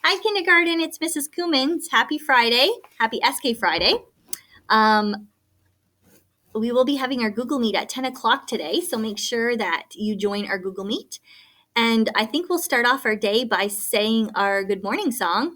Hi, kindergarten. It's Mrs. Coomans. Happy Friday. Happy SK Friday. We will be having our Google Meet at 10 o'clock today, so make sure that you join our Google Meet. And I think we'll start off our day by saying our good morning song.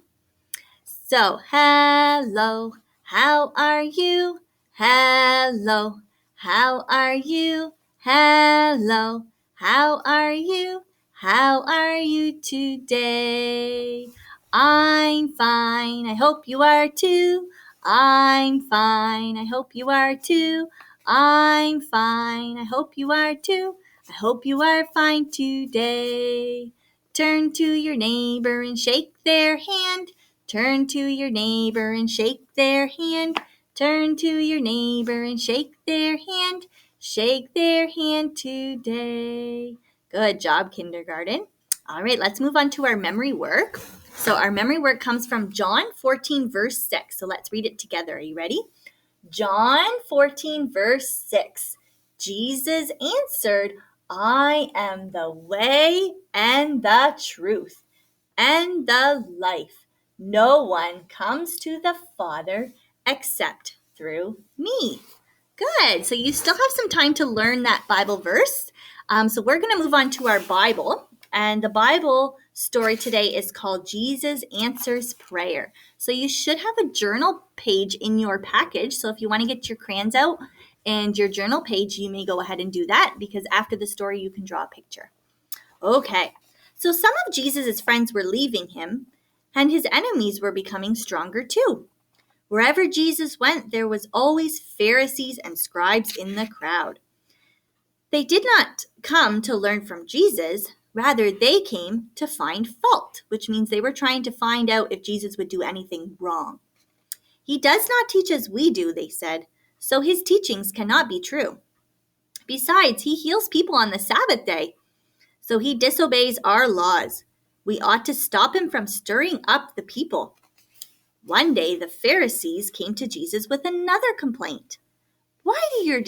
So, hello, how are you? Hello, how are you? Hello, how are you? How are you today? I'm fine, I hope you are too. I'm fine, I hope you are too. I'm fine, I hope you are too. I hope you are fine today. Turn to your neighbor and shake their hand. Turn to your neighbor and shake their hand. Turn to your neighbor and shake their hand. Shake their hand today. Good job, kindergarten. All right, let's move on to our memory work. So our memory work comes from John 14, verse 6. So let's read it together. Are you ready? John 14, verse 6. Jesus answered, I am the way and the truth and the life. No one comes to the Father except through me. Good. So you still have some time to learn that Bible verse. So we're going to move on to our Bible. And the Bible story today is called Jesus Answers Prayer. So you should have a journal page in your package. So if you want to get your crayons out and your journal page, you may go ahead and do that because after the story, you can draw a picture. Okay. So some of Jesus' friends were leaving him, and his enemies were becoming stronger too. Wherever Jesus went, there was always Pharisees and scribes in the crowd. They did not come to learn from Jesus. Rather, they came to find fault, which means they were trying to find out if Jesus would do anything wrong. He does not teach as we do, they said, so his teachings cannot be true. Besides, he heals people on the Sabbath day. So he disobeys our laws. We ought to stop him from stirring up the people. One day, the Pharisees came to Jesus with another complaint. Why do your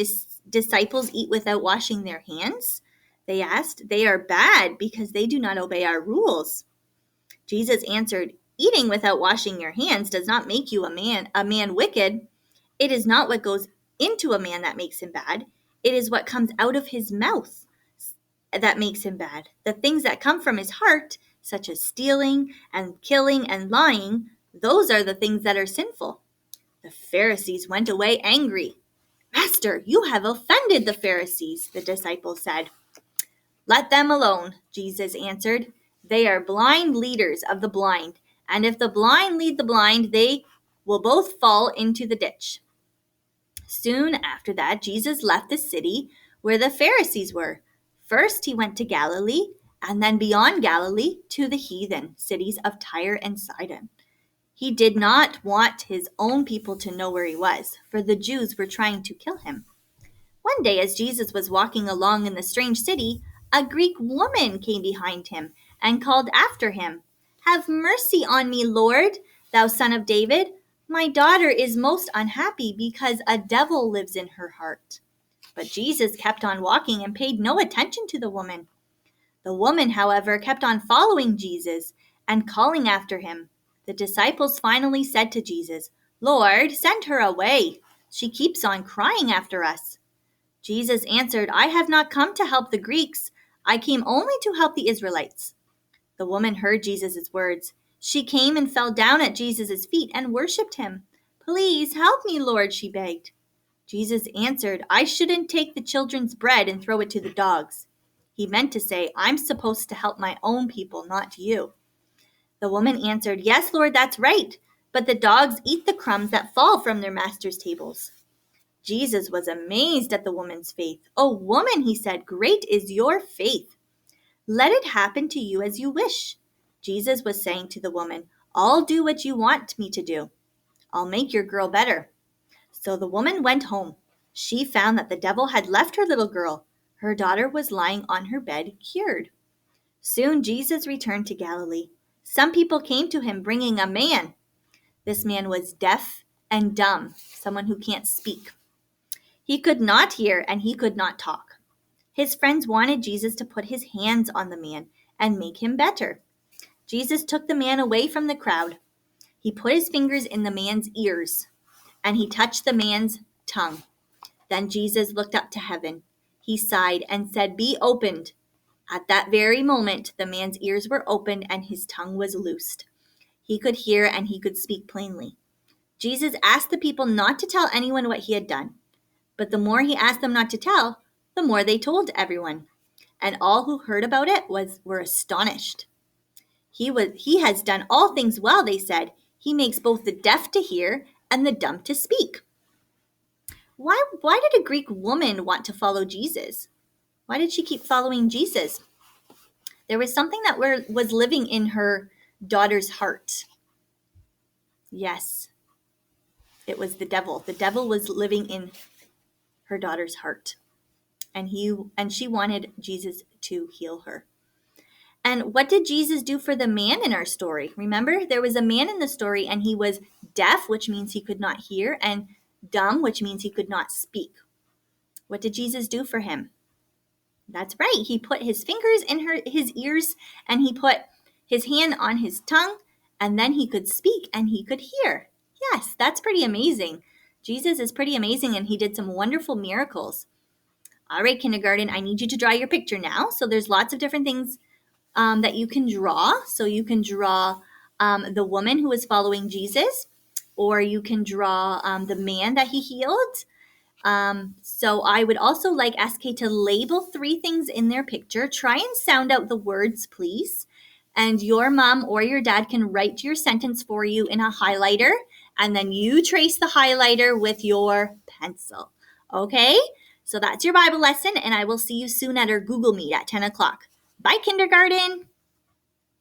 disciples eat without washing their hands? They asked. They are bad because they do not obey our rules. Jesus answered, eating without washing your hands does not make you a man wicked. It is not what goes into a man that makes him bad. It is what comes out of his mouth that makes him bad. The things that come from his heart, such as stealing and killing and lying, those are the things that are sinful. The Pharisees went away angry. Master, you have offended the Pharisees, the disciples said. Let them alone, Jesus answered. They are blind leaders of the blind, and if the blind lead the blind, they will both fall into the ditch. Soon after that, Jesus left the city where the Pharisees were. First, he went to Galilee, and then beyond Galilee to the heathen cities of Tyre and Sidon. He did not want his own people to know where he was, for the Jews were trying to kill him. One day, as Jesus was walking along in the strange city, a Greek woman came behind him and called after him, Have mercy on me, Lord, thou son of David. My daughter is most unhappy because a devil lives in her heart. But Jesus kept on walking and paid no attention to the woman. The woman, however, kept on following Jesus and calling after him. The disciples finally said to Jesus, Lord, send her away. She keeps on crying after us. Jesus answered, I have not come to help the Greeks. I came only to help the Israelites. The woman heard Jesus' words. She came and fell down at Jesus' feet and worshipped him. Please help me, Lord, she begged. Jesus answered, I shouldn't take the children's bread and throw it to the dogs. He meant to say, I'm supposed to help my own people, not you. The woman answered, Yes, Lord, that's right. But the dogs eat the crumbs that fall from their masters' tables. Jesus was amazed at the woman's faith. Oh, woman, he said, great is your faith. Let it happen to you as you wish. Jesus was saying to the woman, I'll do what you want me to do. I'll make your girl better. So the woman went home. She found that the devil had left her little girl. Her daughter was lying on her bed, cured. Soon Jesus returned to Galilee. Some people came to him bringing a man. This man was deaf and dumb, someone who can't speak. He could not hear and he could not talk. His friends wanted Jesus to put his hands on the man and make him better. Jesus took the man away from the crowd. He put his fingers in the man's ears, and he touched the man's tongue. Then Jesus looked up to heaven. He sighed and said, "Be opened." At that very moment, the man's ears were opened and his tongue was loosed. He could hear and he could speak plainly. Jesus asked the people not to tell anyone what he had done. But the more he asked them not to tell, the more they told everyone. And all who heard about it were astonished. He has done all things well, they said. He makes both the deaf to hear and the dumb to speak. Why did a Greek woman want to follow Jesus? Why did she keep following Jesus? There was something that was living in her daughter's heart. Yes, it was the devil. The devil was living in her daughter's heart. And she wanted Jesus to heal her. And what did Jesus do for the man in our story? Remember, there was a man in the story and he was deaf, which means he could not hear, and dumb, which means he could not speak. What did Jesus do for him? That's right. He put his fingers in his ears and he put his hand on his tongue, and then he could speak and he could hear. Yes, that's pretty amazing. Jesus is pretty amazing, and he did some wonderful miracles. All right, kindergarten, I need you to draw your picture now. So there's lots of different things that you can draw. So you can draw the woman who was following Jesus, or you can draw the man that he healed. So I would also like SK to label 3 things in their picture. Try and sound out the words, please. And your mom or your dad can write your sentence for you in a highlighter, and then you trace the highlighter with your pencil. Okay? So that's your Bible lesson, and I will see you soon at our Google Meet at 10 o'clock. Bye, kindergarten.